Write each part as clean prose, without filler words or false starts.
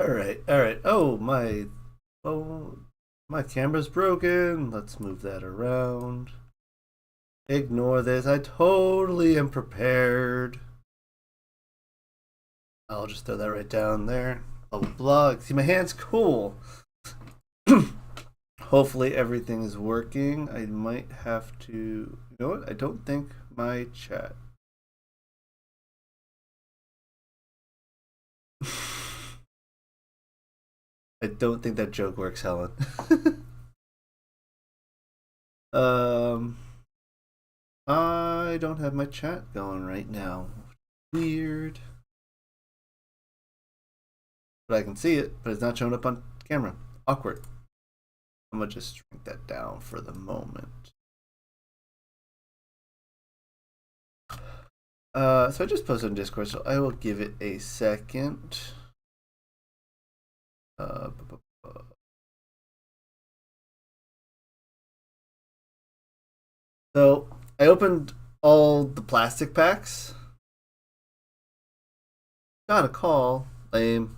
All right. Oh, my camera's broken. Let's move that around. Ignore this. I totally am prepared. I'll just throw that right down there. Blah blah blah. See, my hand's cool. Hopefully everything is working. I might have to. You know what? I don't think my chat. I don't think that joke works, Helen. um, I don't have my chat going right now. Weird. But I can see it, but it's not showing up on camera. Awkward. I'm gonna just shrink that down for the moment. So I just posted on Discord, so I will give it a second. So I opened all the plastic packs. Got a call. Lame.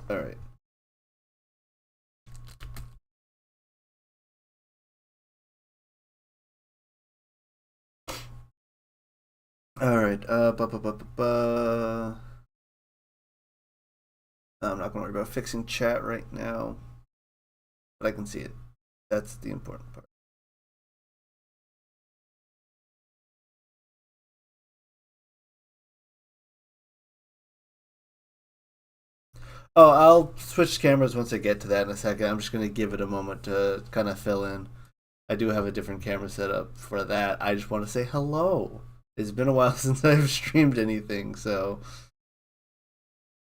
All right. All right. I'm not gonna worry about fixing chat right now, but I can see it. That's the important part. Oh, I'll switch cameras once I get to that in a second. I'm just gonna give it a moment to kind of fill in. I do have a different camera set up for that. I just want to say hello. It's been a while since I've streamed anything, so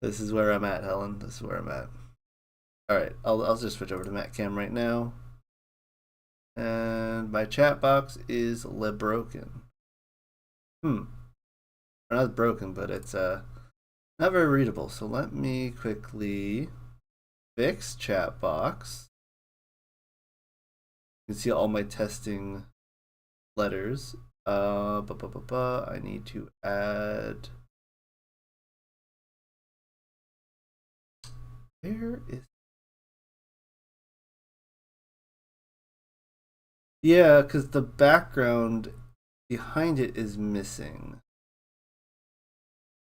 this is where I'm at, Helen. This is where I'm at. All right, I'll just switch over to Matt Cam right now, and my chat box is broken. Not broken, but it's not very readable. So let me quickly fix chat box. You can see all my testing letters. I need to add. Where is? Yeah, because the background behind it is missing.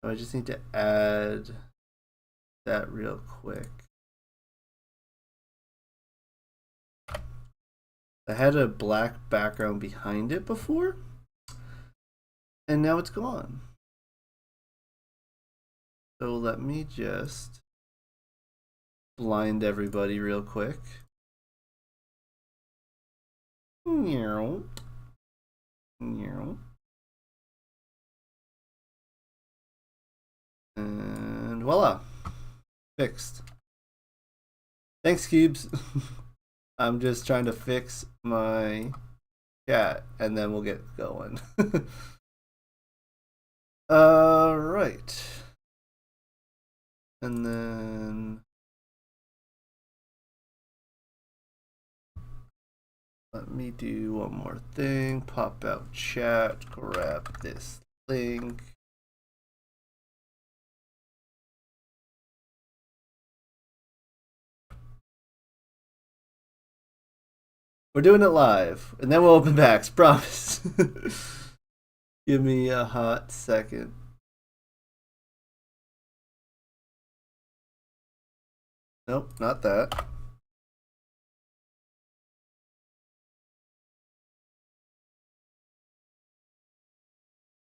So I just need to add that real quick. I had a black background behind it before, and now it's gone. So let me just blind everybody real quick. And voila, fixed. Thanks, Cubes. I'm just trying to fix my chat, and then we'll get going. Right. And then let me do one more thing. Pop out chat, grab this link. We're doing it live, and then we'll open packs, promise. Give me a hot second. Nope, not that.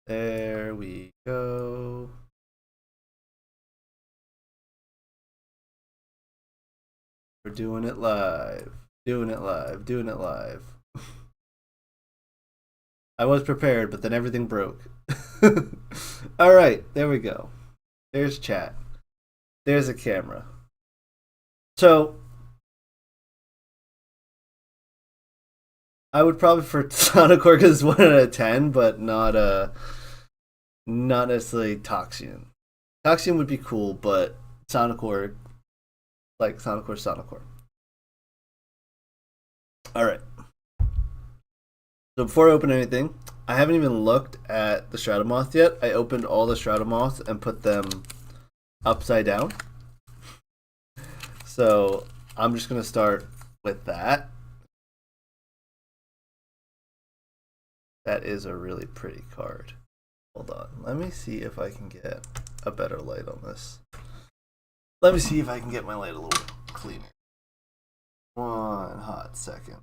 There we go. We're doing it live. Doing it live. Doing it live. I was prepared, but then everything broke. All right, there we go. There's chat. There's a camera. So I would probably for Sonicore because it's 1 out of 10, but not necessarily Toxian. Toxian would be cool, but Sonicore, like Sonicore. All right. So before I open anything, I haven't even looked at the Stratomoth yet. I opened all the Stratomoths and put them upside down. So I'm just going to start with that. That is a really pretty card. Hold on. Let me see if I can get a better light on this. Let me see if I can get my light a little cleaner. One hot second.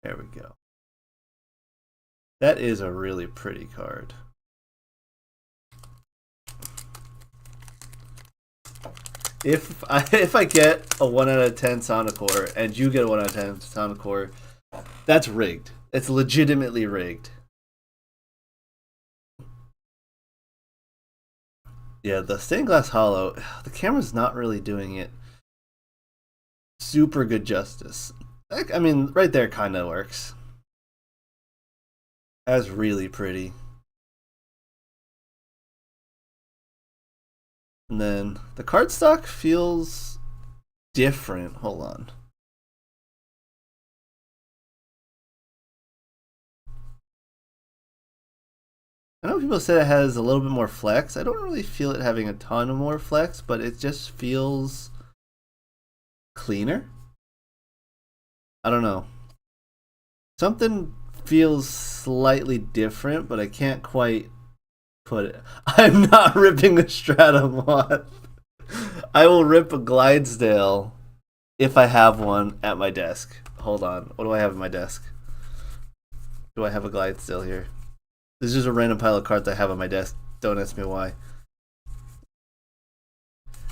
There we go. That is a really pretty card. If I get a 1 out of 10 Sonicore and you get a 1 out of 10 Sonicore, that's rigged. It's legitimately rigged. Yeah, the stained glass hollow, the camera's not really doing it super good justice. I mean, right there kind of works. That's really pretty. And then the cardstock feels different. Hold on. I know people say it has a little bit more flex. I don't really feel it having a ton of more flex, but it just feels cleaner. I don't know. Something feels slightly different, but I can't quite put it. I'm not ripping a Stratamoth. I will rip a Glidesdale if I have one at my desk. Hold on. What do I have at my desk? Do I have a Glidesdale here? This is just a random pile of cards I have on my desk. Don't ask me why.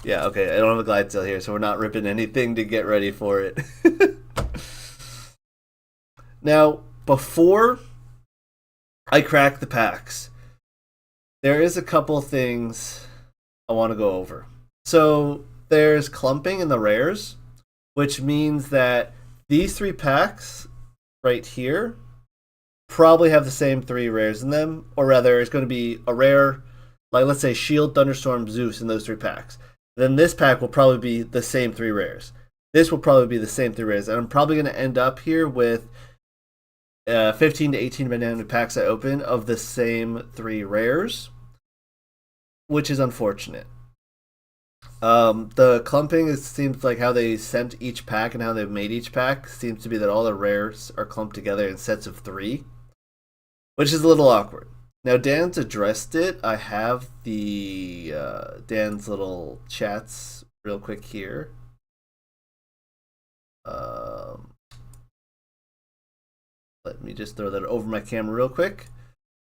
Yeah, okay. I don't have a Glidesdale here, so we're not ripping anything to get ready for it. Now, before I crack the packs, there is a couple things I want to go over. So there's clumping in the rares, which means that these 3 packs right here probably have the same 3 rares in them, or rather it's going to be a rare, like let's say Shield, Thunderstorm, Zeus in those 3 packs. Then this pack will probably be the same 3 rares. This will probably be the same 3 rares, and I'm probably going to end up here with 15 to 18 banana packs I open of the same 3 rares, which is unfortunate. The clumping, it seems like how they sent each pack and how they've made each pack seems to be that all the rares are clumped together in sets of 3, which is a little awkward. Now Dan's addressed it. I have the Dan's little chats real quick here. Let me just throw that over my camera real quick.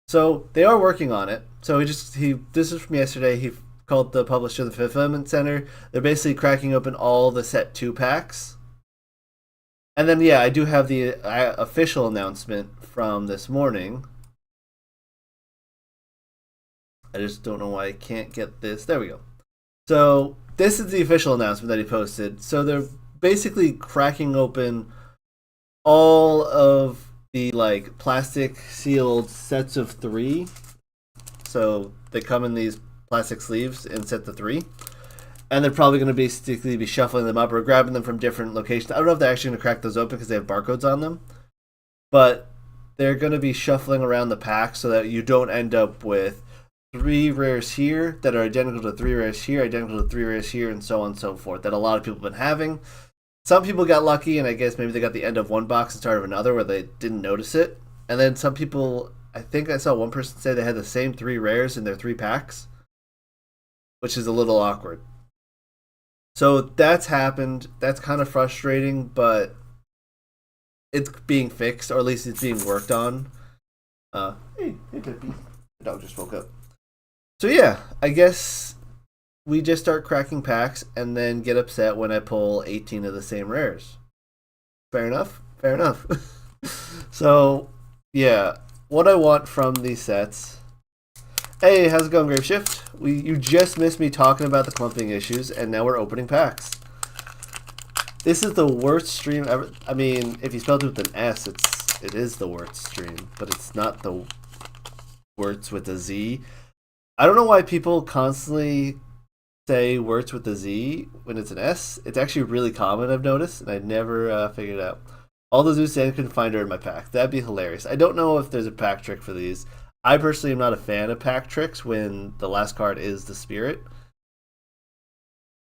So they are working on it. So this is from yesterday. He called the publisher the Fulfillment Center. They're basically cracking open all the set 2 packs. And then yeah, I do have the official announcement from this morning. I just don't know why I can't get this. There we go. So this is the official announcement that he posted. So they're basically cracking open all of the like plastic sealed sets of 3. So they come in these plastic sleeves in set of 3. And they're probably going to basically be shuffling them up or grabbing them from different locations. I don't know if they're actually going to crack those open because they have barcodes on them. But they're going to be shuffling around the pack so that you don't end up with 3 rares here that are identical to 3 rares here, identical to 3 rares here, and so on and so forth, that a lot of people have been having. Some people got lucky, and I guess maybe they got the end of one box and start of another where they didn't notice it. And then some people, I think I saw one person say they had the same 3 rares in their 3 packs, which is a little awkward. So that's happened. That's kind of frustrating, but it's being fixed, or at least it's being worked on. Hey Pippi. The dog just woke up. So yeah, I guess we just start cracking packs and then get upset when I pull 18 of the same rares. Fair enough? Fair enough. So, yeah, what I want from these sets... Hey, how's it going, Graveshift? You just missed me talking about the clumping issues, and now we're opening packs. This is the worst stream ever. I mean, if you spelled it with an S, it is the worst stream, but it's not the words with a Z. I don't know why people constantly say words with a Z when it's an S. It's actually really common, I've noticed, and I never figured it out. All the Zeus and couldn't find her in my pack. That'd be hilarious. I don't know if there's a pack trick for these. I personally am not a fan of pack tricks when the last card is the spirit.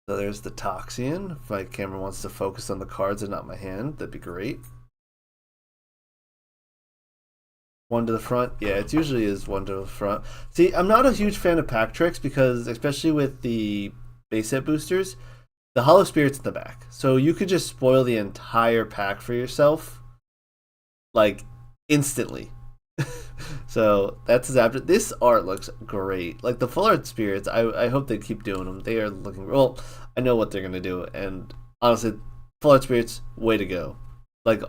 So there's the Toxian. If my camera wants to focus on the cards and not my hand, that'd be great. One to the front. Yeah, it usually is one to the front. See, I'm not a huge fan of pack tricks because, especially with the base set boosters, the Hollow Spirit's in the back. So you could just spoil the entire pack for yourself, like, instantly. So that's adapted. This art looks great. Like the full art spirits, I hope they keep doing them. They are looking well. I know what they're gonna do, and honestly, full art spirits, way to go. Like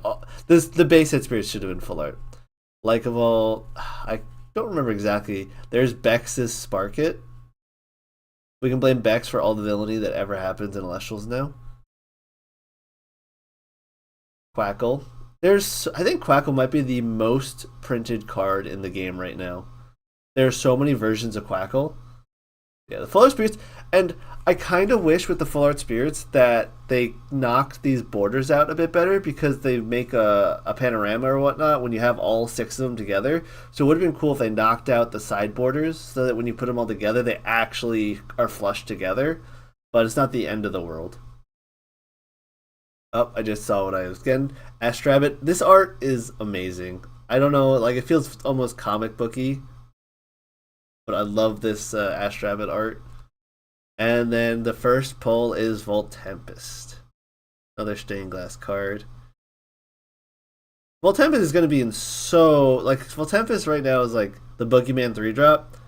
the base set spirits should have been full art. Like of all, I don't remember exactly. There's Bex's Spark It. We can blame Bex for all the villainy that ever happens in Celestials now. Quackle. I think Quackle might be the most printed card in the game right now. There are so many versions of Quackle. Yeah, the full art spirits, and I kind of wish with the full art spirits that they knocked these borders out a bit better because they make a panorama or whatnot when you have all 6 of them together. So it would have been cool if they knocked out the side borders so that when you put them all together, they actually are flushed together. But it's not the end of the world. Oh, I just saw what I was getting. Astrabbit. This art is amazing. I don't know, like it feels almost comic booky, but I love this Astrabbit art. And then the first pull is Volt Tempest. Another stained glass card. Volt Tempest is going to be in Volt Tempest right now is like the Boogeyman 3-drop.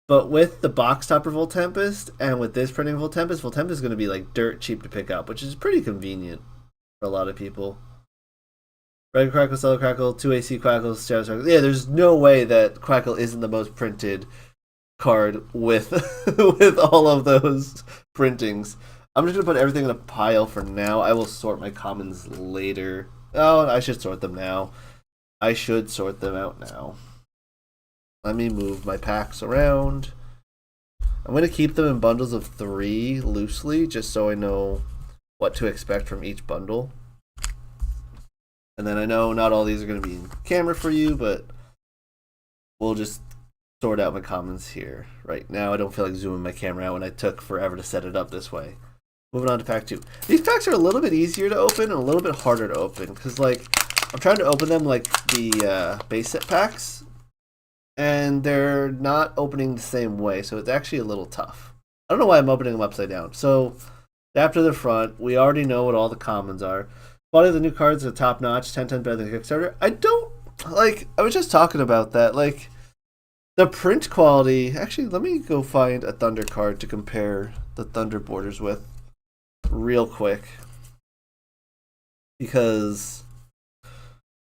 But with the box topper Volt Tempest and with this printing Volt Tempest is going to be like dirt cheap to pick up, which is pretty convenient for a lot of people. Red Crackle, Cello Crackle, 2 AC Quackles, Shadow Stars. Yeah, there's no way that Quackle isn't the most printed card with with all of those printings. I'm just going to put everything in a pile for now. I will sort my commons later. Oh, I should sort them now. I should sort them out now. Let me move my packs around. I'm going to keep them in bundles of 3 loosely, just so I know what to expect from each bundle. And then I know not all these are going to be in camera for you, but we'll just sort out my commons here. Right now, I don't feel like zooming my camera out when I took forever to set it up this way. Moving on to pack 2. These packs are a little bit easier to open and a little bit harder to open, because like I'm trying to open them like the base set packs, and they're not opening the same way, so it's actually a little tough. I don't know why I'm opening them upside down. So, after the front, we already know what all the commons are. Quality of the new cards are top notch, 10 times better than Kickstarter. I don't, like, I was just talking about that. Like, the print quality, actually, let me go find a Thunder card to compare the Thunder borders with real quick. Because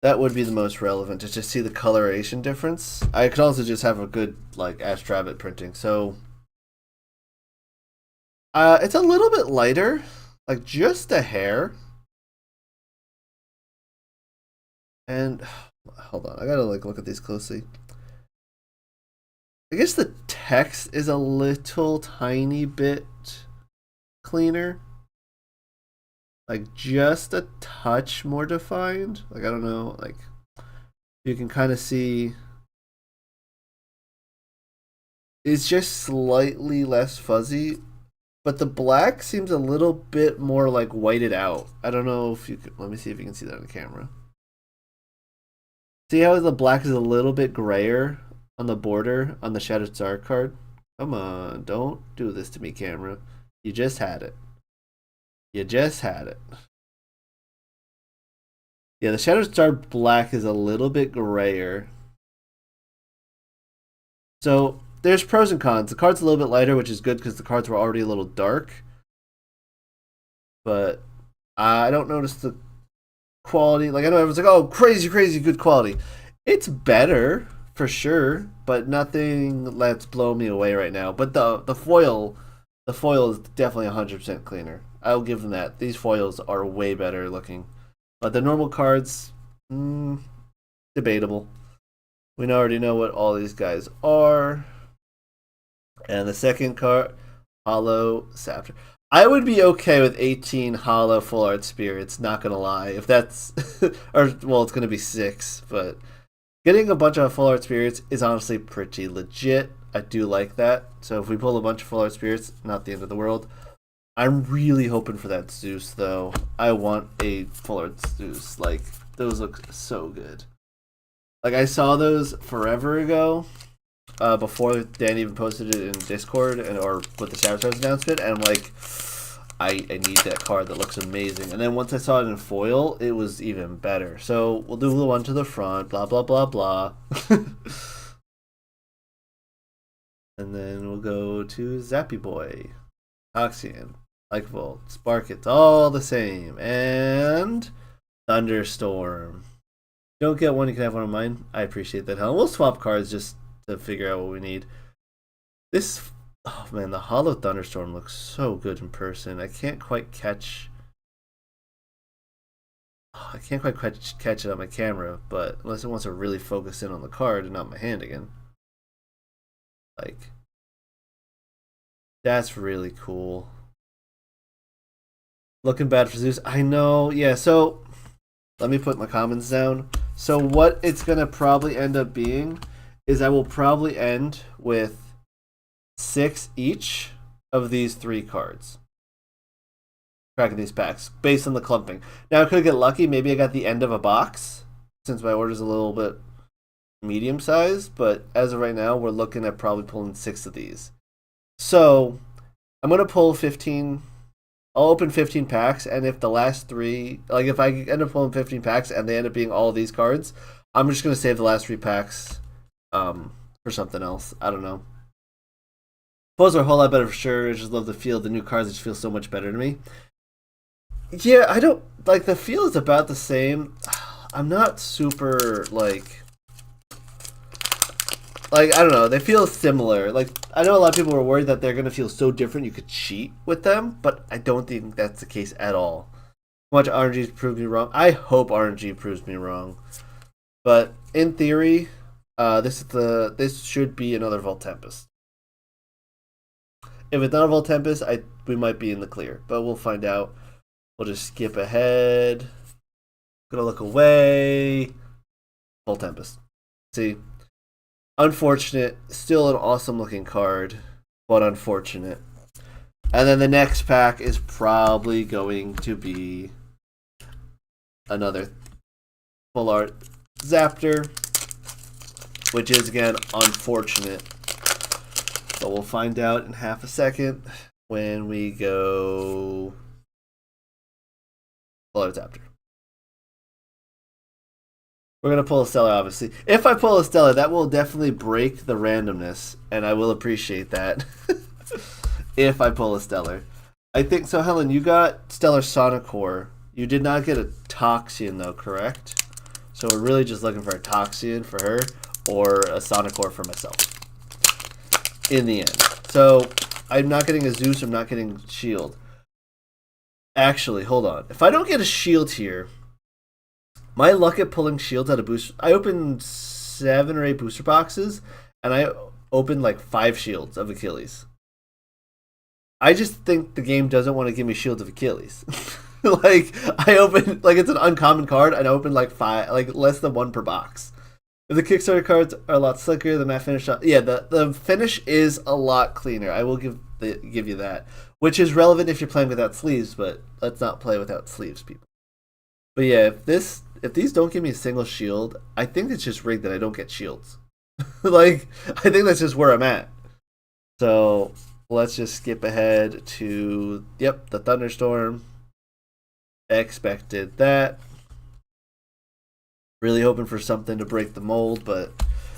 that would be the most relevant to just see the coloration difference. I could also just have a good like Astrabbit printing. So it's a little bit lighter, like just a hair. And hold on, I gotta like look at these closely. I guess the text is a little tiny bit cleaner. Like just a touch more defined. Like I don't know, like you can kind of see it's just slightly less fuzzy, but the black seems a little bit more like whited out. I don't know if you could, let me see if you can see that on the camera. See how the black is a little bit grayer on the border on the Shattered Star card? Come on, don't do this to me, camera. You just had it. You just had it. Yeah, the Shatterd Star black is a little bit grayer. So there's pros and cons. The card's a little bit lighter, which is good because the cards were already a little dark. But I don't notice the quality. Like I know everyone's like, "Oh, crazy, crazy good quality." It's better for sure, but nothing that's blow me away right now. But the foil is definitely 100% cleaner. I'll give them that. These foils are way better looking. But the normal cards, debatable. We already know what all these guys are. And the second card, Hollow Sapphire. I would be okay with 18 Hollow Full Art Spirits, not gonna lie. If that's, or, well, it's gonna be 6, but Getting a bunch of full art spirits is honestly pretty legit. I do like that. So if we pull a bunch of full art spirits, not the end of the world. I'm really hoping for that Zeus though. I want a full art Zeus. Like those look so good. Like I saw those forever ago, before Dan even posted it in Discord or with the Shatterd Stars announcement, and I'm like, I need that card that looks amazing. And then once I saw it in foil, it was even better. So we'll do the one to the front, blah blah blah blah. And then we'll go to Zappy Boy, Oxian, Like Volt, Spark, it's all the same, and Thunderstorm. Don't get one, you can have one of mine. I appreciate that, Helen. We'll swap cards just to figure out what we need. This, oh man, the Hollow Thunderstorm looks so good in person. I can't quite catch it on my camera, but unless it wants to really focus in on the card and not my hand again. Like, that's really cool. Looking bad for Zeus. I know, yeah, so let me put my comments down. So what it's going to probably end up being is I will probably end with 6 each of these 3 cards. Cracking these packs based on the clumping. Now I could get lucky. Maybe I got the end of a box since my order's a little bit medium sized. But as of right now, we're looking at probably pulling 6 of these. So I'm going to pull 15. I'll open 15 packs. And if the last 3, like if I end up pulling 15 packs and they end up being all of these cards, I'm just going to save the last 3 packs for something else. I don't know. Pulls are a whole lot better for sure. I just love the feel. The new cards just feel so much better to me. Yeah, I don't like the feel is about the same. I'm not super like I don't know. They feel similar. Like I know a lot of people were worried that they're gonna feel so different you could cheat with them, but I don't think that's the case at all. Much RNG proved me wrong. I hope RNG proves me wrong, but in theory, this should be another Volt Tempest. If it's not a Volt Tempest, we might be in the clear, but we'll find out. We'll just skip ahead. Gonna look away. Full Tempest. See? Unfortunate. Still an awesome looking card, but unfortunate. And then the next pack is probably going to be another full art Zaptor, which is again unfortunate. But we'll find out in half a second when we go full art Zaptor. We're going to pull a Stellar, obviously. If I pull a Stellar, that will definitely break the randomness, and I will appreciate that. If I pull a Stellar. I think so, Helen, you got Stellar Sonicore. You did not get a Toxian, though, correct? So we're really just looking for a Toxian for her, or a Sonicore for myself. In the end. So, I'm not getting a Zeus, I'm not getting Shield. Actually, hold on. If I don't get a Shield here, my luck at pulling shields out of booster... I opened 7 or 8 booster boxes, and I opened like 5 shields of Achilles. I just think the game doesn't want to give me shields of Achilles. Like, I opened... Like, it's an uncommon card, and I opened like 5... Like, less than 1 per box. If the Kickstarter cards are a lot slicker, the matte finish... Yeah, the finish is a lot cleaner. I will give you that. Which is relevant if you're playing without sleeves, but let's not play without sleeves, people. But yeah, if these don't give me a single shield, I think it's just rigged that I don't get shields. Like, I think that's just where I'm at. So let's just skip ahead to, yep, the Thunderstorm. Expected that. Really hoping for something to break the mold, but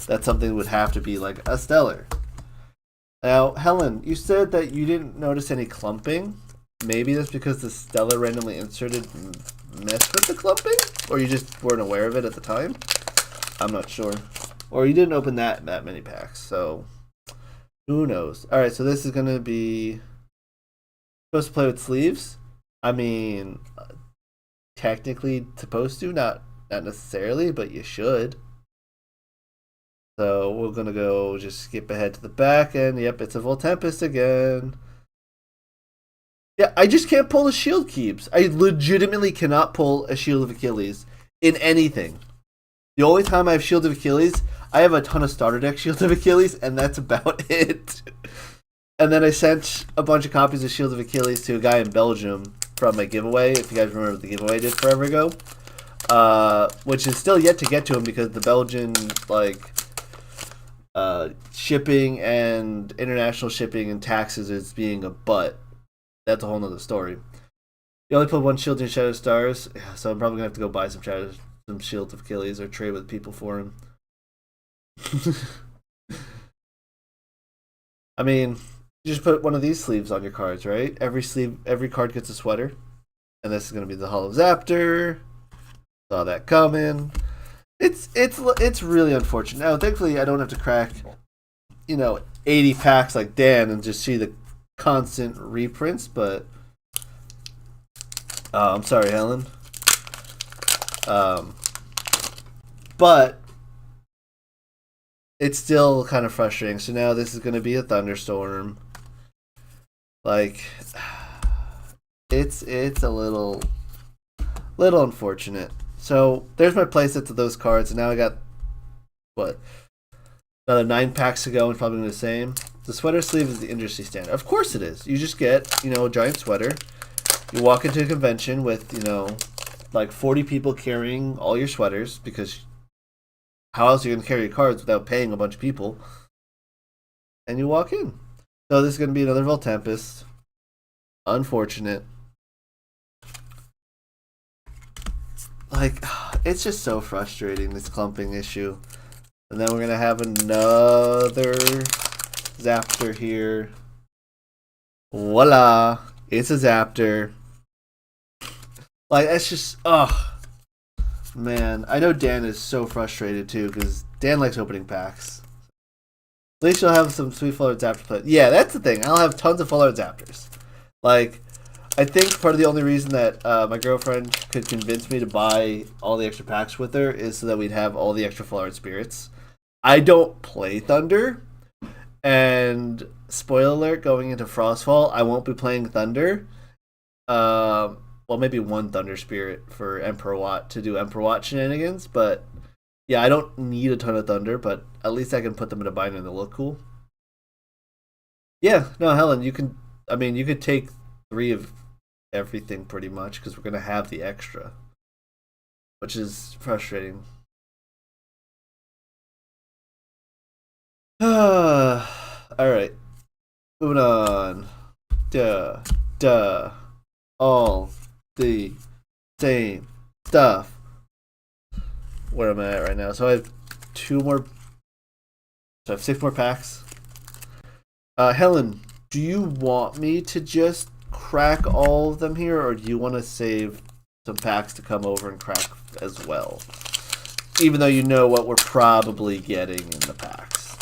that something would have to be like a Stellar. Now, Helen, you said that you didn't notice any clumping. Maybe that's because the Stellar randomly inserted messed with the clumping? Or you just weren't aware of it at the time? I'm not sure. Or you didn't open that many packs, so who knows? Alright, so this is going to be supposed to play with sleeves. I mean, technically supposed to, not necessarily, but you should. So we're going to go just skip ahead to the back, and yep, it's a Volt Tempest again. Yeah, I just can't pull the shield keeps. I legitimately cannot pull a Shield of Achilles in anything. The only time I have Shield of Achilles, I have a ton of starter deck Shield of Achilles, and that's about it. And then I sent a bunch of copies of Shield of Achilles to a guy in Belgium from a giveaway, if you guys remember what the giveaway I did forever ago. Which is still yet to get to him because the Belgian, like, shipping and international shipping and taxes is being a butt. That's a whole nother story. You only put one shield in Shatterd Stars, so I'm probably gonna have to go buy some Shield of Achilles or trade with people for him. I mean, you just put one of these sleeves on your cards, right? Every card gets a sweater, and this is gonna be the Hollow Zaptor. Saw that coming. It's really unfortunate. Now, thankfully, I don't have to crack, 80 packs like Dan and just see the constant reprints. But I'm sorry, Helen. But it's still kind of frustrating. So now this is going to be a thunderstorm. Like, it's a little unfortunate. So there's my playsets of those cards, and now I got another 9 packs to go, and probably the same. The sweater sleeve is the industry standard. Of course it is. You just get, a giant sweater. You walk into a convention with, like 40 people carrying all your sweaters, because how else are you going to carry your cards without paying a bunch of people? And you walk in. So this is going to be another Voltempest. Unfortunate. Like, it's just so frustrating, this clumping issue. And then we're going to have another Zaptor here. Voila! It's a Zaptor. Like, that's just, man. I know Dan is so frustrated, too, because Dan likes opening packs. At least you'll have some sweet Full Art Zaptor play. Yeah, that's the thing. I'll have tons of Full Art Zaptors. Like, I think part of the only reason that my girlfriend could convince me to buy all the extra packs with her is so that we'd have all the extra Full Art Spirits. I don't play Thunder, and spoiler alert, going into Frostfall, I won't be playing Thunder. Well, maybe one Thunder Spirit for Emperor Watt to do Emperor Watt shenanigans, but yeah, I don't need a ton of Thunder, but at least I can put them in a binder and they look cool. Yeah, no, Helen, you could take 3 of everything pretty much, because we're going to have the extra, which is frustrating. Alright, moving on. All the same stuff. Where am I at right now? So I have 2 more, so I have 6 more packs. Helen, do you want me to just crack all of them here, or do you want to save some packs to come over and crack as well? Even though you know what we're probably getting in the packs.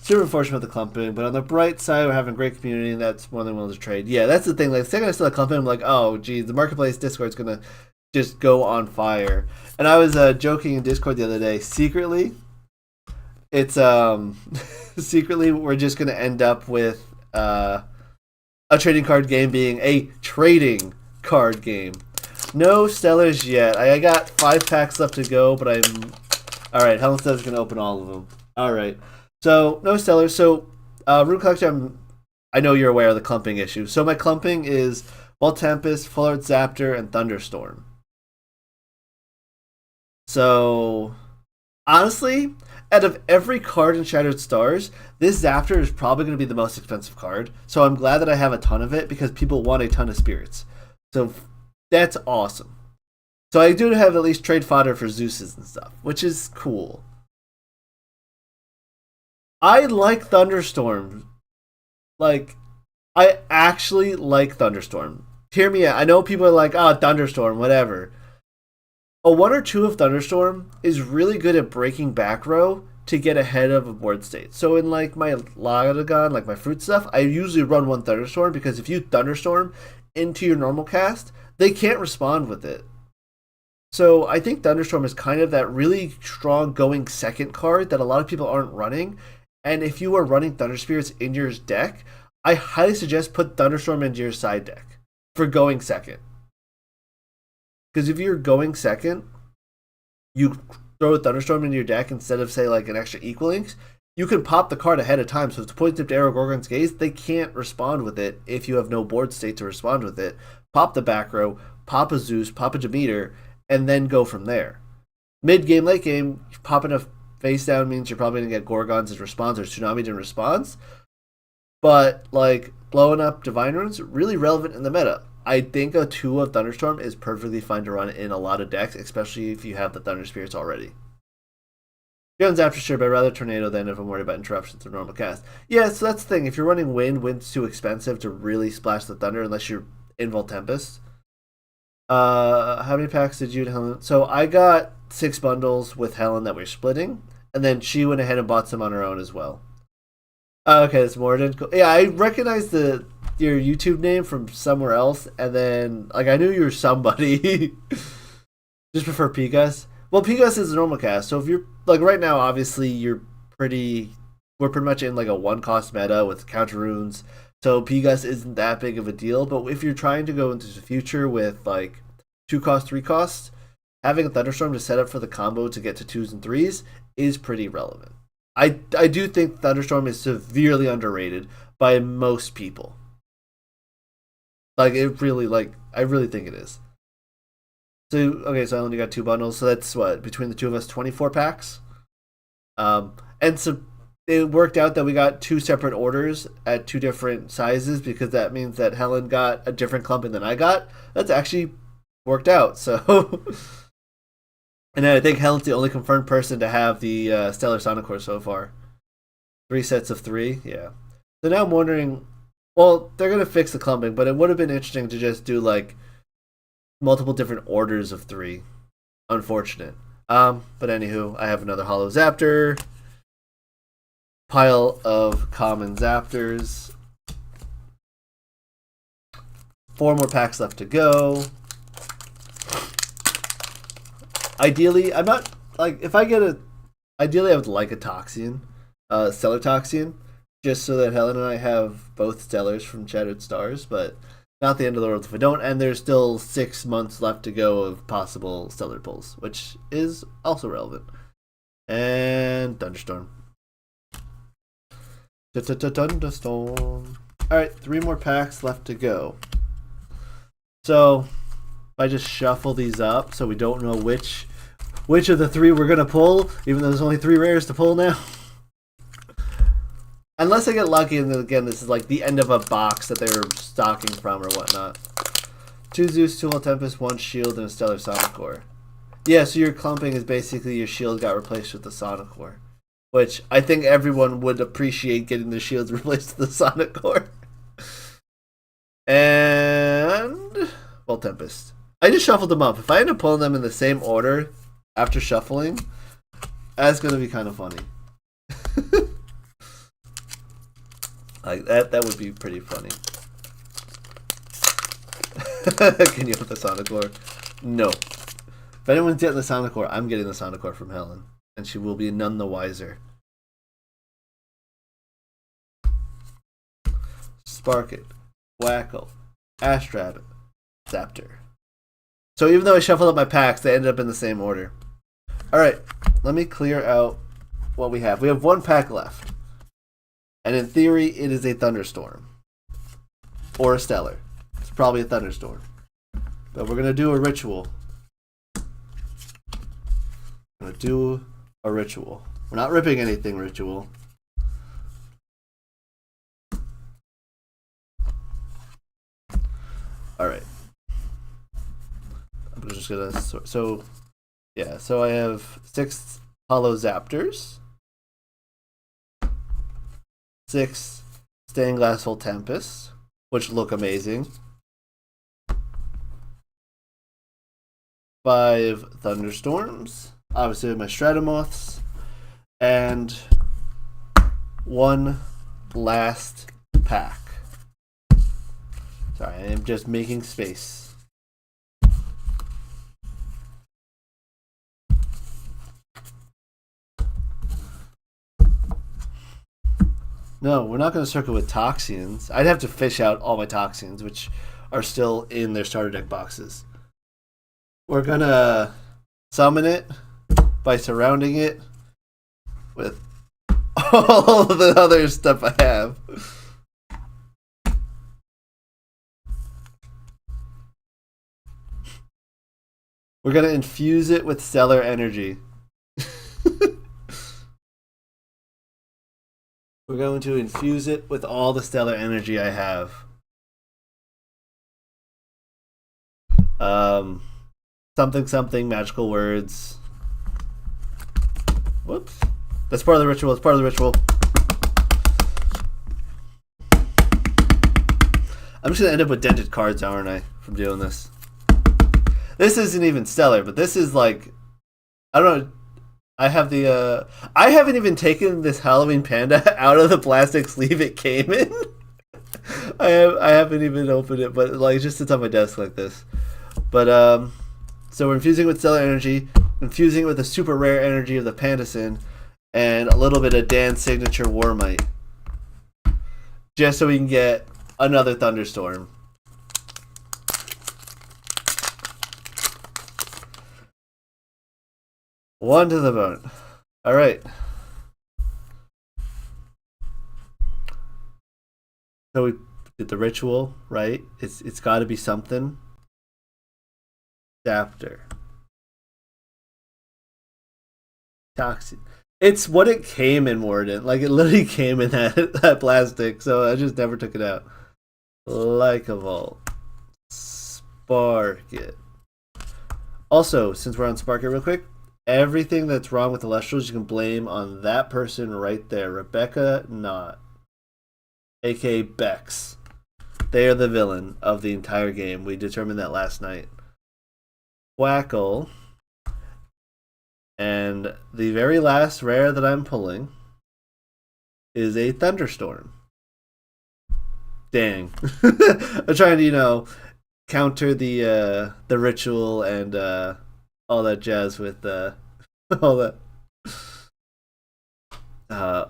Super unfortunate with the clumping, but on the bright side, we're having a great community, and that's more than willing to trade. Yeah, that's the thing. Like, the second I saw the clumping, I'm like, oh, geez, the marketplace Discord's gonna just go on fire. And I was joking in Discord the other day. Secretly, it's secretly we're just gonna end up with a trading card game being a trading card game. No stellars yet. I got 5 packs left to go, but I'm alright. Helen says gonna open all of them. Alright. So no stellars. So Root Collection, I know you're aware of the clumping issue. So my clumping is Voltempest, Full Art Zaptor, and Thunderstorm. So honestly, out of every card in Shattered Stars, this Zaptor is probably going to be the most expensive card. So I'm glad that I have a ton of it, because people want a ton of spirits. So that's awesome. So I do have at least trade fodder for Zeus's and stuff, which is cool. I like Thunderstorm. Like, I actually like Thunderstorm. Hear me out. I know people are like, Thunderstorm, whatever. A 1 or 2 of Thunderstorm is really good at breaking back row to get ahead of a board state. So in like my Lagagon, like my fruit stuff, I usually run 1 Thunderstorm, because if you Thunderstorm into your normal cast, they can't respond with it. So I think Thunderstorm is kind of that really strong going second card that a lot of people aren't running. And if you are running Thunder Spirits in your deck, I highly suggest put Thunderstorm into your side deck for going second. Because if you're going second, you throw a Thunderstorm into your deck instead of, say, like an extra Equalinks, you can pop the card ahead of time. So if it's Poison Tipped Arrow, Gorgon's Gaze, they can't respond with it if you have no board state to respond with it. Pop the back row, pop a Zeus, pop a Demeter, and then go from there. Mid game, late game, popping a face down means you're probably going to get Gorgons as response or Tsunami in response. But, like, blowing up Divine Runes, really relevant in the meta. I think a 2 of Thunderstorm is perfectly fine to run in a lot of decks, especially if you have the Thunder Spirits already. Guns after sure, but I'd rather Tornado than if I'm worried about interruptions or normal cast. Yeah, so that's the thing. If you're running Wind, Wind's too expensive to really splash the Thunder unless you're Invul Tempest. How many packs did you and Helen? So I got 6 bundles with Helen that we're splitting, and then she went ahead and bought some on her own as well. Okay, it's Morden. Yeah, I recognized your YouTube name from somewhere else, and then like I knew you were somebody. Just prefer Pigas. Well, Pigas is a normal cast, so if you're like right now, obviously we're pretty much in like a 1-cost meta with counter runes, so Pigas isn't that big of a deal. But if you're trying to go into the future with like 2-cost, 3-cost, having a Thunderstorm to set up for the combo to get to 2s and 3s is pretty relevant. I do think Thunderstorm is severely underrated by most people. Like it really, I really think it is. So okay, so I only got 2 bundles, so that's what between the two of us, 24 packs. And so it worked out that we got 2 separate orders at 2 different sizes because that means that Helen got a different clumping than I got. That's actually worked out. So. And I think Helen's the only confirmed person to have the Stellar Sonic Core so far. 3 sets of 3, yeah. So now I'm wondering, well, they're going to fix the clumping, but it would have been interesting to just do, like, multiple different orders of 3. Unfortunate. But anywho, I have another Hollow Zaptor. Pile of common Zaptors. 4 more packs left to go. Ideally, I'm not like if I get ideally I would like a Toxian, Stellar Toxian, just so that Helen and I have both Stellars from Shattered Stars, but not the end of the world if I don't. And there's still 6 months left to go of possible Stellar pulls, which is also relevant. And Thunderstorm. Thunderstorm. All right, 3 more packs left to go. So. I just shuffle these up so we don't know which of the 3 we're gonna pull, even though there's only 3 rares to pull now. Unless I get lucky, and then again, this is like the end of a box that they're stocking from or whatnot. 2 Zeus, 2 Tempest, 1 Shield, and a Stellar Sonic Core. Yeah, so your clumping is basically your shield got replaced with the Sonic Core, which I think everyone would appreciate getting their shields replaced with the Sonic Core. And well, Tempest. I just shuffled them up. If I end up pulling them in the same order after shuffling, that's going to be kind of funny. Like that would be pretty funny. Can you have the Sonic Core? No. If anyone's getting the Sonic Core, I'm getting the Sonic Core from Helen, and she will be none the wiser. Sparkit, Wacko, Astrabbit, Zaptor. So even though I shuffled up my packs, they ended up in the same order. Alright, let me clear out what we have. We have 1 pack left. And in theory, it is a Thunderstorm. Or a Stellar. It's probably a Thunderstorm. But we're going to do a ritual. We're going to do a ritual. We're not ripping anything, ritual. Alright. I'm just gonna so I have 6 Hollow Zaptors, 6 Stained Glass Full Tempests, which look amazing, 5 Thunderstorms, obviously my Stratomoths, and 1 last pack. Sorry, I am just making space. No, we're not going to circle with Toxians. I'd have to fish out all my Toxians, which are still in their starter deck boxes. We're going to summon it, by surrounding it with all the other stuff I have. We're going to infuse it with stellar energy. We're going to infuse it with all the stellar energy I have. Something, something, magical words. Whoops. That's part of the ritual. It's part of the ritual. I'm just going to end up with dented cards, aren't I, from doing this? This isn't even stellar, but this is like... I don't know. I have the... I haven't even taken this Halloween panda out of the plastic sleeve it came in. I haven't even opened it, but like just sits on my desk like this. But, so we're infusing with stellar energy, infusing it with the super rare energy of the Pandasin, and a little bit of Dan's signature Warmite. Just so we can get another thunderstorm. One to the bone. Alright. So we did the ritual, right? It's gotta be something. Adapter. Toxic. It's what it came in, Warden. Like, it literally came in that plastic, so I just never took it out. Like a vault. Spark it. Also, since we're on Spark it real quick, everything that's wrong with the Lestrals you can blame on that person right there. Rebecca Knott. A.k.a. Bex. They are the villain of the entire game. We determined that last night. Wackle. And the very last rare that I'm pulling is a thunderstorm. Dang. I'm trying to, counter the ritual and all that jazz with all that.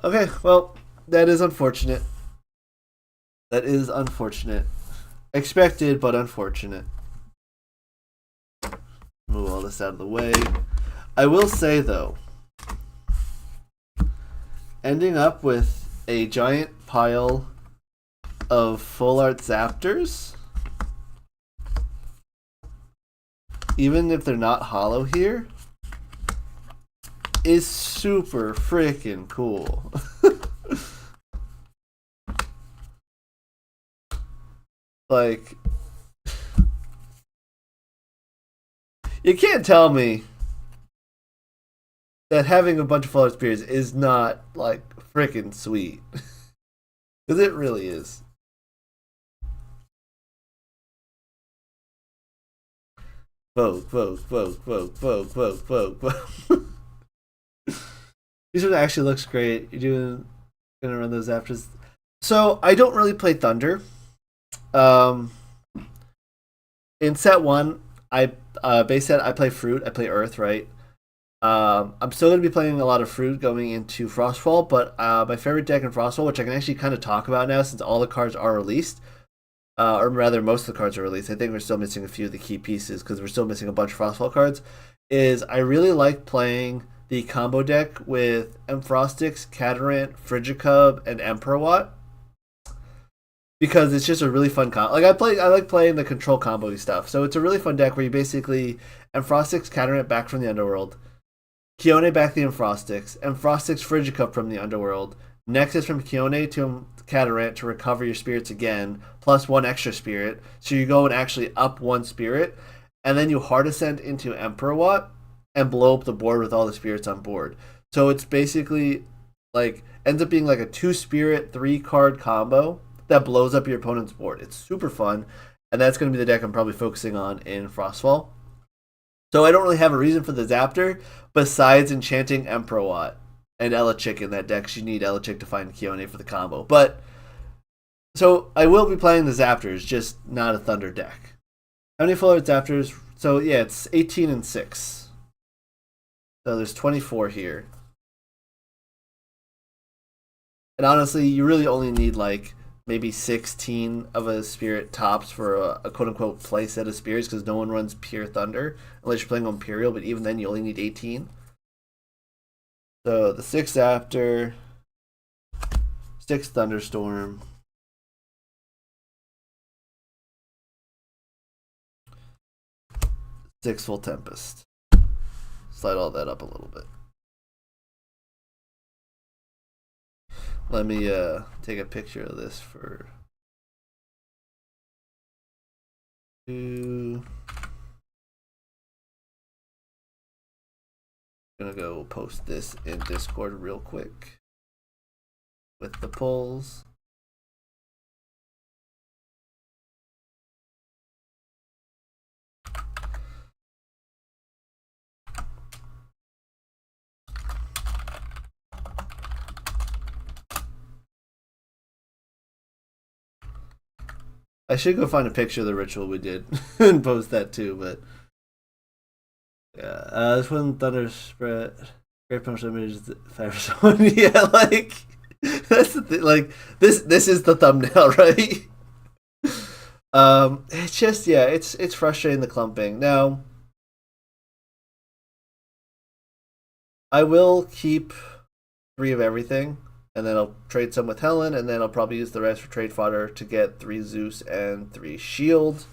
Okay, well, that is unfortunate. That is unfortunate. Expected, but unfortunate. Move all this out of the way. I will say, though, ending up with a giant pile of full art Zaptors, even if they're not hollow here, is super freaking cool. Like, you can't tell me that having a bunch of full art spears is not, like, freaking sweet. Because it really is. Vogue, Vogue, Vogue, Vogue, Vogue, Vogue, Vogue, Vogue. This one actually looks great. You're gonna run those after. So I don't really play Thunder. In set one, base set I play Fruit. I play Earth, right? I'm still gonna be playing a lot of Fruit going into Frostfall, but my favorite deck in Frostfall, which I can actually kind of talk about now since all the cards are released. Or rather, most of the cards are released. I think we're still missing a few of the key pieces because we're still missing a bunch of Frostfall cards. Is I really like playing the combo deck with Emfrostix, Catarant, Frigicub, and Emperor Watt because it's just a really fun combo. Like I like playing the control combo stuff. So it's a really fun deck where you basically Emfrostix, Catarant back from the Underworld, Kione back the Emfrostix, Emfrostix, Frigicub from the Underworld, Nexus from Kione to Catarant to recover your spirits again, plus one extra spirit. So you go and actually up one spirit, and then you hard ascend into Emperor Watt and blow up the board with all the spirits on board. So it's basically like ends up being like a 2-spirit, 3-card combo that blows up your opponent's board. It's super fun, and that's going to be the deck I'm probably focusing on in Frostfall. So I don't really have a reason for the Zaptor besides enchanting Emperor Watt and Elachick in that deck. You need Elachick to find Kione for the combo. But so I will be playing the Zaptors, just not a Thunder deck. How many full art Zaptors? So yeah, it's 18 and 6. So there's 24 here. And honestly, you really only need like maybe 16 of a spirit tops for a quote-unquote play set of spirits because no one runs pure Thunder unless you're playing on Imperial, but even then you only need 18. So the 6 after, 6 thunderstorm, 6 full tempest. Slide all that up a little bit. Let me take a picture of this for you. Gonna go post this in Discord real quick with the polls. I should go find a picture of the ritual we did and post that too, but yeah, this one thunder spread. Great punch image is 5%. Yeah, like that's the thing. Like this is the thumbnail, right? It's just yeah, it's frustrating the clumping. Now, I will keep 3 of everything, and then I'll trade some with Helen, and then I'll probably use the rest for trade fodder to get 3 Zeus and 3 shields.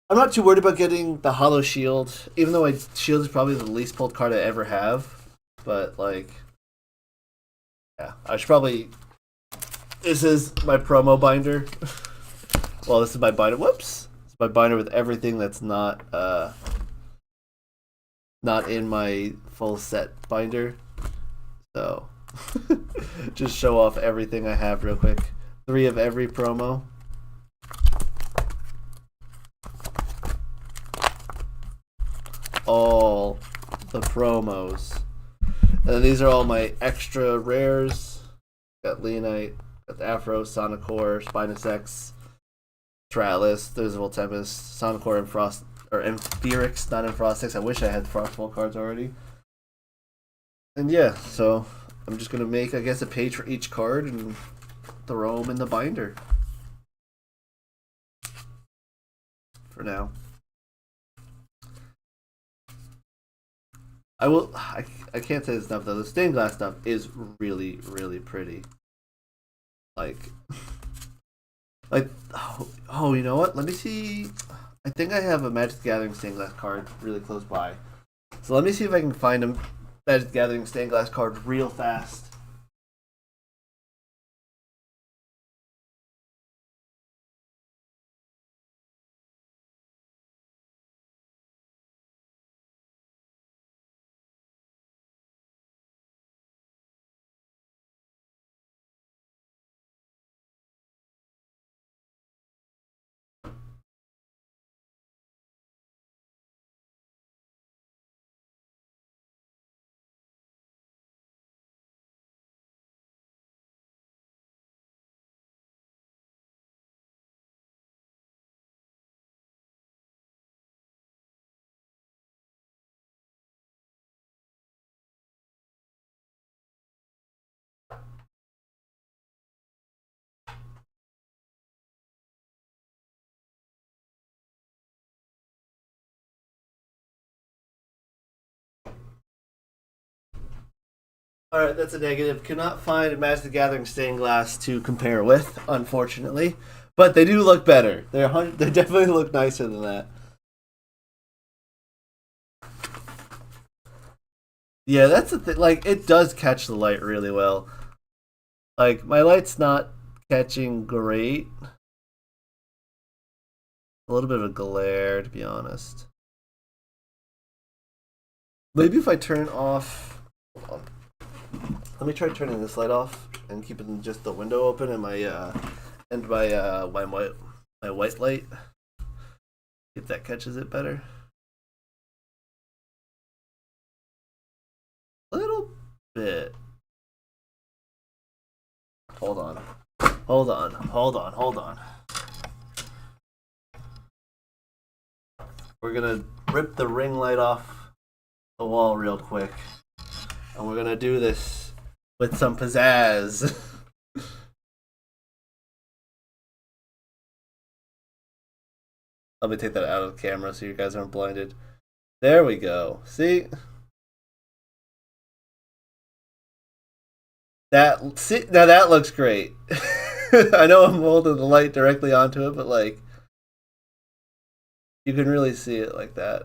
I'm not too worried about getting the hollow shield, even though shield is probably the least pulled card I ever have. But like, yeah, I should probably. This is my promo binder. Well, this is my binder. Whoops, it's my binder with everything that's not in my full set binder. So, just show off everything I have real quick. 3 of every promo. All the promos. And these are all my extra rares. Got Leonite, got the Afro, Sonicore, Spinus X, Tralis, there's a Tempest, Sonicore, and Frost, or Ampherix, not in Frost X. I wish I had Frostfall cards already. And yeah, so I'm just gonna make, I guess, a page for each card and throw them in the binder. For now. I can't say this enough though. The stained glass stuff is really, really pretty. Like, oh, you know what? Let me see. I think I have a Magic the Gathering stained glass card really close by. So let me see if I can find a Magic the Gathering stained glass card real fast. Alright, that's a negative. Cannot find a Magic the Gathering stained glass to compare with, unfortunately. But they do look better. They definitely look nicer than that. Yeah, that's the thing. Like, it does catch the light really well. Like, my light's not catching great. A little bit of a glare, to be honest. Maybe if I turn off. Hold on. Let me try turning this light off and keeping just the window open and my white light. If that catches it better. A little bit. Hold on. We're gonna rip the ring light off the wall real quick. And we're gonna do this with some pizzazz. Let me take that out of the camera so you guys aren't blinded. There we go. See? That see, now that looks great. I know I'm holding the light directly onto it, but like you can really see it like that.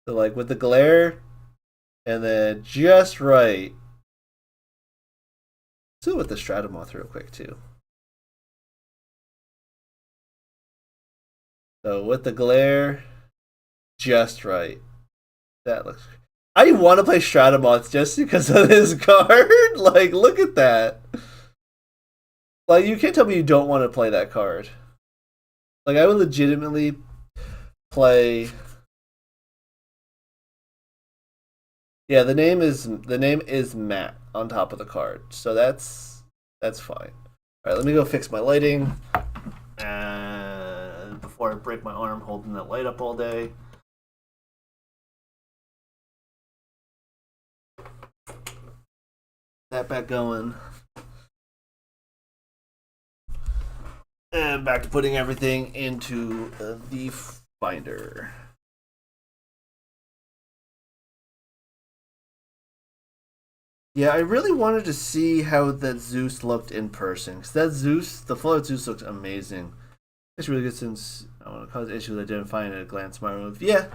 So like with the glare and then just right. Let's do it with the Stratomoth real quick too. So with the glare, just right. That looks. I want to play Stratomoth just because of this card. Like, look at that. Like, you can't tell me you don't want to play that card. Like, I would legitimately play. Yeah, the name is Matt on top of the card, so that's fine. All right, let me go fix my lighting, and before I break my arm holding that light up all day. That back going. And back to putting everything into the binder. Yeah, I really wanted to see how that Zeus looked in person. Because that Zeus, the full art Zeus looks amazing. It's really good since I want to cause issues I didn't find at a glance. Smart move. Yeah,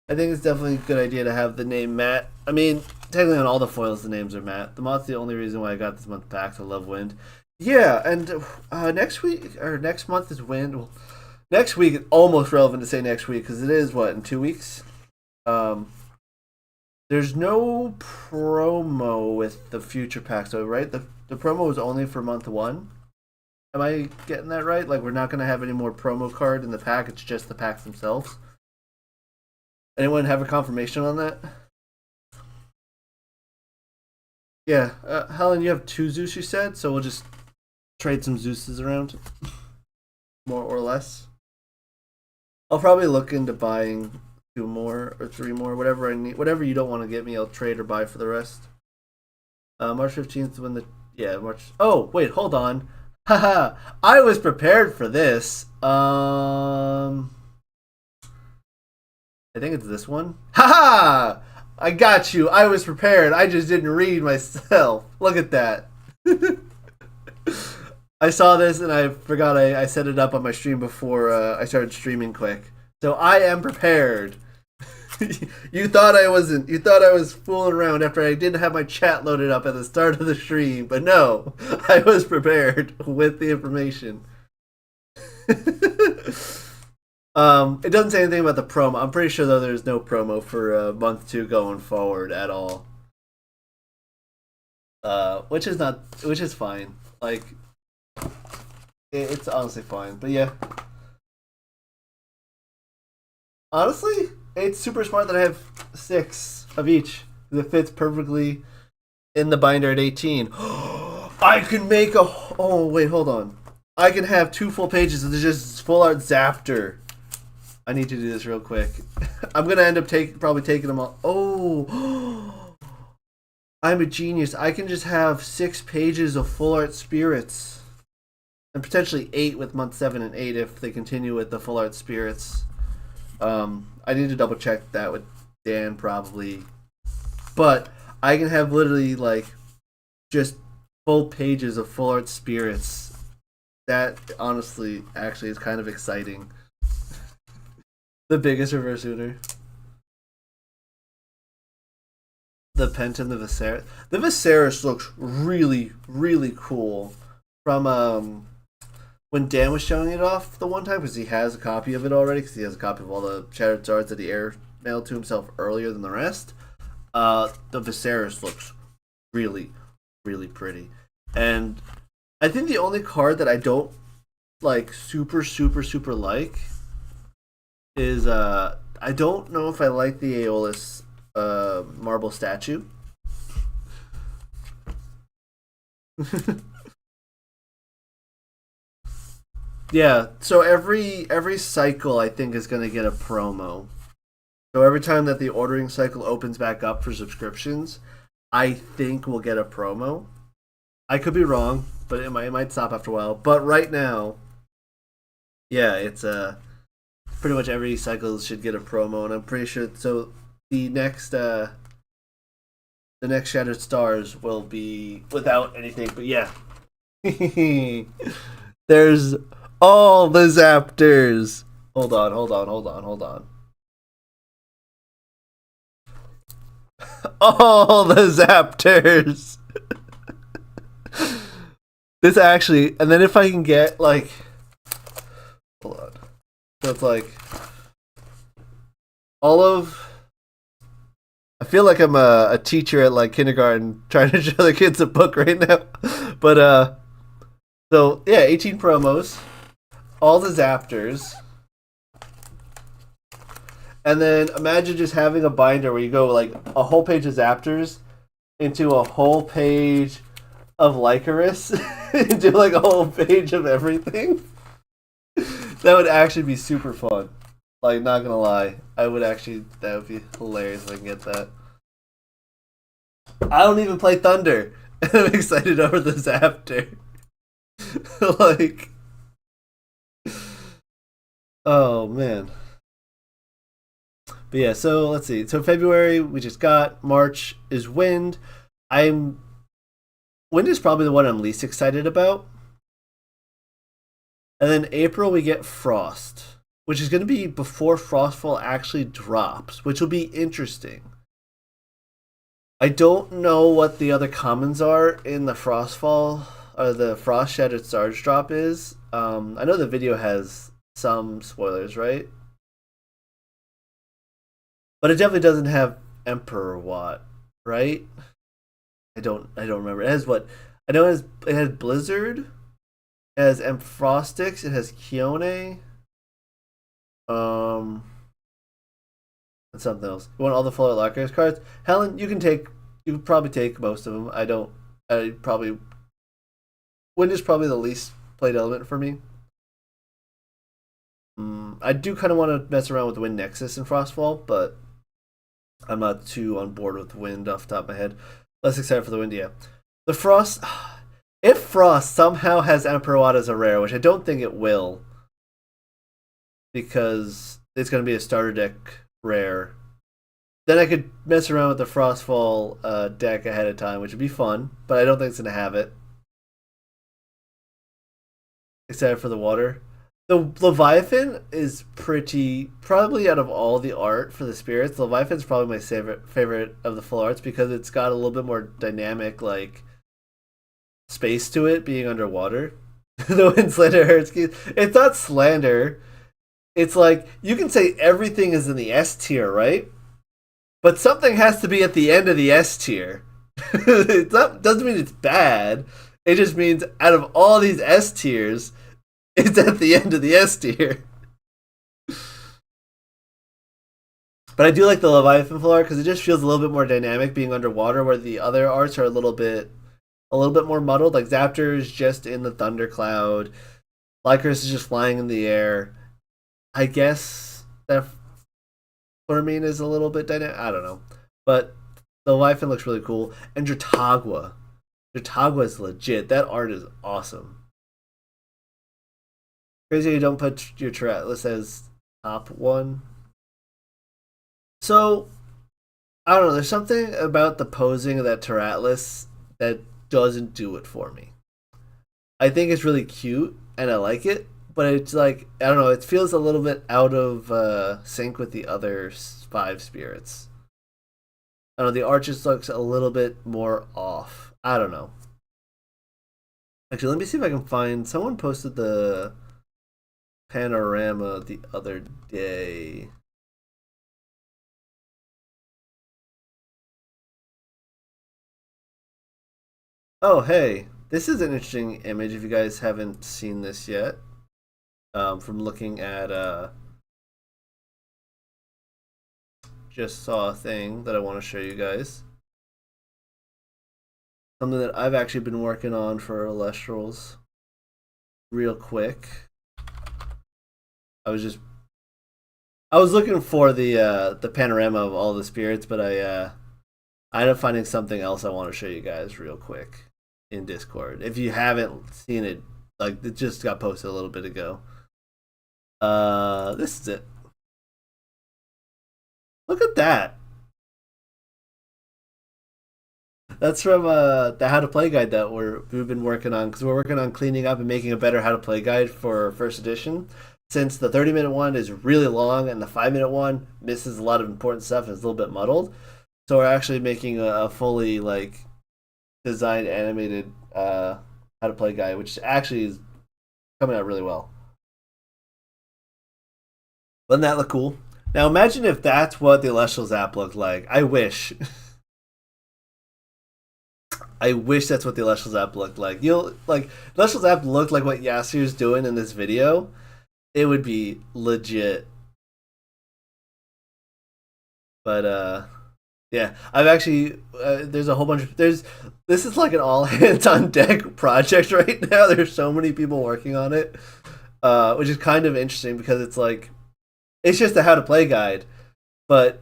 I think it's definitely a good idea to have the name Matt. I mean, technically on all the foils the names are Matt. The Moth's the only reason why I got this month back to Love Wind. Yeah, and next week or next month is Wind. Well, next week is almost relevant to say next week because it is what in 2 weeks. Um, there's no promo with the future pack, so right? The promo is only for month one. Am I getting that right? Like we're not gonna have any more promo card in the pack. It's just the packs themselves. Anyone have a confirmation on that? Yeah, Helen, you have two Zeus. You said so. We'll just trade some Zeuses around, more or less. I'll probably look into buying two more or three more, whatever I need. Whatever you don't want to get me, I'll trade or buy for the rest. March 15th when the March. Oh wait, hold on. Haha, I was prepared for this. I think it's this one. Haha! I got you. I was prepared. I just didn't read myself. Look at that. I saw this and I forgot I set it up on my stream before I started streaming quick. So I am prepared. You thought I wasn't. You thought I was fooling around after I didn't have my chat loaded up at the start of the stream. But no, I was prepared with the information. It doesn't say anything about the promo. I'm pretty sure though there's no promo for month 2 going forward at all. Which is fine. Like, it's honestly fine. But yeah, honestly, it's super smart that I have 6 of each. It fits perfectly in the binder at 18. I can make a. Oh wait, hold on. I can have 2 full pages of just full art Zapter. I need to do this real quick. I'm gonna end up probably taking them all. Oh, I'm a genius. I can just have 6 pages of full art spirits, and potentially 8 with month 7 and 8 if they continue with the full art spirits. I need to double check that with Dan probably, but I can have literally like just full pages of full art spirits. That honestly actually is kind of exciting. The biggest reverse Uner. The Pent and the Viserys. The Viserys looks really, really cool. From when Dan was showing it off the one time, because he has a copy of it already, because he has a copy of all the Shattered Stars that he air mailed to himself earlier than the rest. The Viserys looks really, really pretty. And I think the only card that I don't like super, super, super like is I don't know if I like the Aeolus marble statue. Yeah, so every cycle I think is gonna get a promo. So every time that the ordering cycle opens back up for subscriptions, I think we'll get a promo. I could be wrong, but it might stop after a while. But right now, yeah, it's pretty much every cycle should get a promo, and I'm pretty sure. So the next Shattered Stars will be without anything. But yeah, there's all the Zaptors. Hold on. All the Zaptors. This actually, and then if I can get like, hold on. So it's like all of. I feel like I'm a teacher at like kindergarten trying to show the kids a book right now. But so yeah, 18 promos, all the Zaptors, and then imagine just having a binder where you go like a whole page of Zaptors into a whole page of Lycoris, into like a whole page of everything. That would actually be super fun. Like, not gonna lie, that would be hilarious if I can get that. I don't even play Thunder, and I'm excited over the Zaptor. Like, oh man. But yeah, so let's see. So February we just got. March is Wind. Wind is probably the one I'm least excited about. And then April we get Frost, which is going to be before Frostfall actually drops, which will be interesting. I don't know what the other commons are in the Frostfall or the Frost Shattered Stars drop is. I know the video has some spoilers, right? But it definitely doesn't have Emperor Watt, right? I don't remember. It has what? I know it has Blizzard, it has Amphrostics, it has Kione, and something else. You want all the full Lycoris cards? Helen, you can probably take most of them. Wind is probably the least played element for me. I do kind of want to mess around with Wind Nexus and Frostfall, but I'm not too on board with Wind off the top of my head. Less excited for the Wind, yeah. The Frost, if Frost somehow has Emperor Watt as a rare, which I don't think it will, because it's going to be a starter deck rare, then I could mess around with the Frostfall deck ahead of time, which would be fun, but I don't think it's going to have it. Excited for the water. The Leviathan is probably out of all the art for the spirits, Leviathan's probably my favorite of the full arts because it's got a little bit more dynamic, like, space to it being underwater. The Wind Slander hurts. It's not slander. It's like, you can say everything is in the S tier, right? But something has to be at the end of the S tier. Doesn't mean it's bad. It just means out of all these S tiers, it's at the end of the S tier. But I do like the Leviathan full art because it just feels a little bit more dynamic being underwater, where the other arts are a little bit more muddled. Like Zaptor is just in the thundercloud, Lycoris is just flying in the air. I guess that Flamine is a little bit dynamic. I don't know, but the Leviathan looks really cool. And Dratagua is legit. That art is awesome. Crazy you don't put your Tyrantlus as top one. So, I don't know. There's something about the posing of that Tyrantlus that doesn't do it for me. I think it's really cute and I like it, but it's like, I don't know. It feels a little bit out of sync with the other 5 spirits. I don't know. The art just looks a little bit more off. I don't know. Actually, let me see if I can find. Someone posted the panorama the other day. Oh, hey, this is an interesting image if you guys haven't seen this yet. From looking at just saw a thing that I want to show you guys. Something that I've actually been working on for Alestrals real quick. I was looking for the panorama of all the spirits, but I ended up finding something else I want to show you guys real quick in Discord. If you haven't seen it, like, it just got posted a little bit ago. This is it. Look at that. That's from the How to Play guide that we've been working on, because we're working on cleaning up and making a better How to Play guide for first edition. Since the 30-minute one is really long and the 5-minute one misses a lot of important stuff and is a little bit muddled, so we're actually making a fully like designed animated How to Play guide, which actually is coming out really well. Doesn't that look cool? Now imagine if that's what the Celestials app looked like. I wish. I wish that's what the Celestials app looked like. You'll like Celestials app looked like what Yasir's doing in this video. It would be legit. But yeah, I've actually there's a whole bunch of this is like an all hands on deck project right now. There's so many people working on it, which is kind of interesting because it's like it's just a how to play guide, but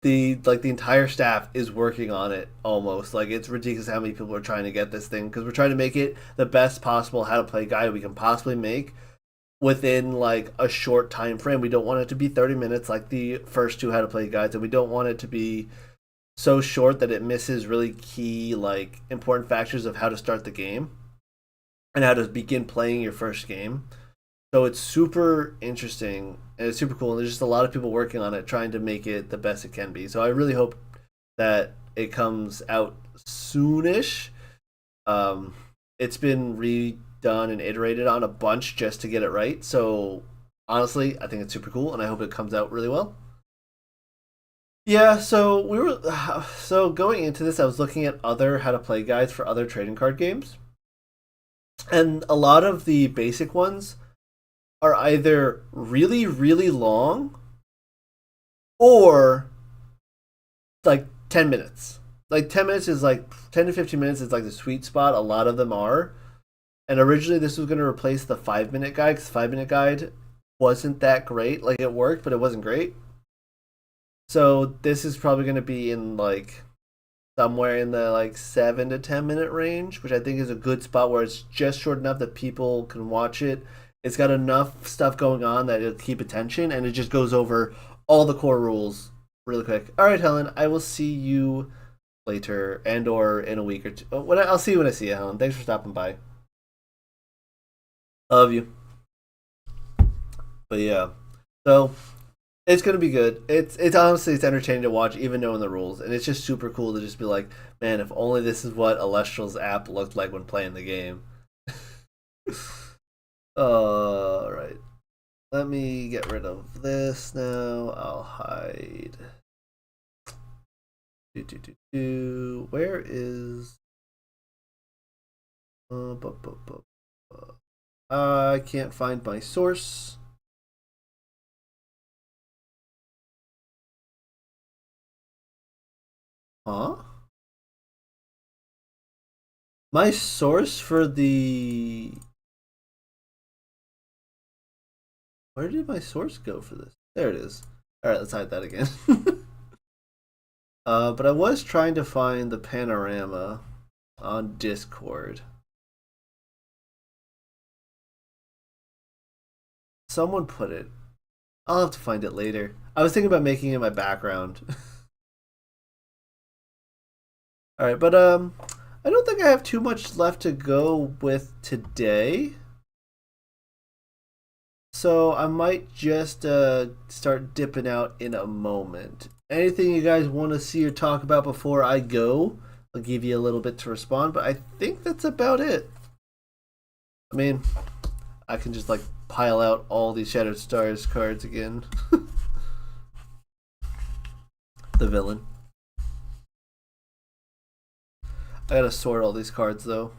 the entire staff is working on it almost. Like it's ridiculous how many people are trying to get this thing, because we're trying to make it the best possible how to play guide we can possibly make within like a short time frame. We don't want it to be 30 minutes like the first two how to play guides, and we don't want it to be so short that it misses really key like important factors of how to start the game and how to begin playing your first game. So it's super interesting and it's super cool. And there's just a lot of people working on it, trying to make it the best it can be. So I really hope that it comes out soonish. It's been redone and iterated on a bunch just to get it right. So honestly, I think it's super cool, and I hope it comes out really well. Yeah, so going into this, I was looking at other how to play guides for other trading card games, and a lot of the basic ones are either really, really long or like 10 minutes. Like 10 minutes is like 10 to 15 minutes is like the sweet spot. A lot of them are. And originally this was going to replace the 5-minute guide, because 5-minute guide wasn't that great. Like it worked, but it wasn't great. So this is probably going to be in like somewhere in the like 7 to 10-minute range, which I think is a good spot where it's just short enough that people can watch it. It's got enough stuff going on that it'll keep attention, and it just goes over all the core rules really quick. All right, Helen, I will see you later and or in a week or two. I'll see you when I see you, Helen. Thanks for stopping by. I love you. But yeah, so it's gonna be good. It's honestly it's entertaining to watch, even knowing the rules, and it's just super cool to just be like, man, if only this is what Alestral's app looked like when playing the game. All right, let me get rid of this now. I'll hide. Where is? I can't find my source. Huh? My source for the... Where did my source go for this? There it is. Alright, let's hide that again. But I was trying to find the panorama on Discord. Someone put it. I'll have to find it later. I was thinking about making it my background. Alright, but I don't think I have too much left to go with today. So I might just start dipping out in a moment. Anything you guys want to see or talk about before I go, I'll give you a little bit to respond, but I think that's about it. I mean, I can just like pile out all these Shattered Stars cards again. The villain. I gotta sort all these cards though.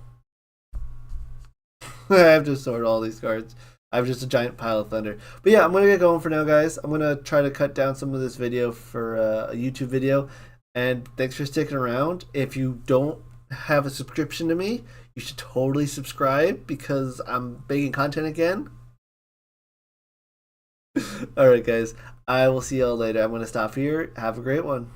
I have to sort all these cards. I have just a giant pile of thunder. But yeah, I'm gonna get going for now, guys. I'm gonna try to cut down some of this video for a YouTube video. And thanks for sticking around. If you don't have a subscription to me, you should totally subscribe, because I'm making content again. Alright, guys. I will see y'all later. I'm gonna stop here. Have a great one.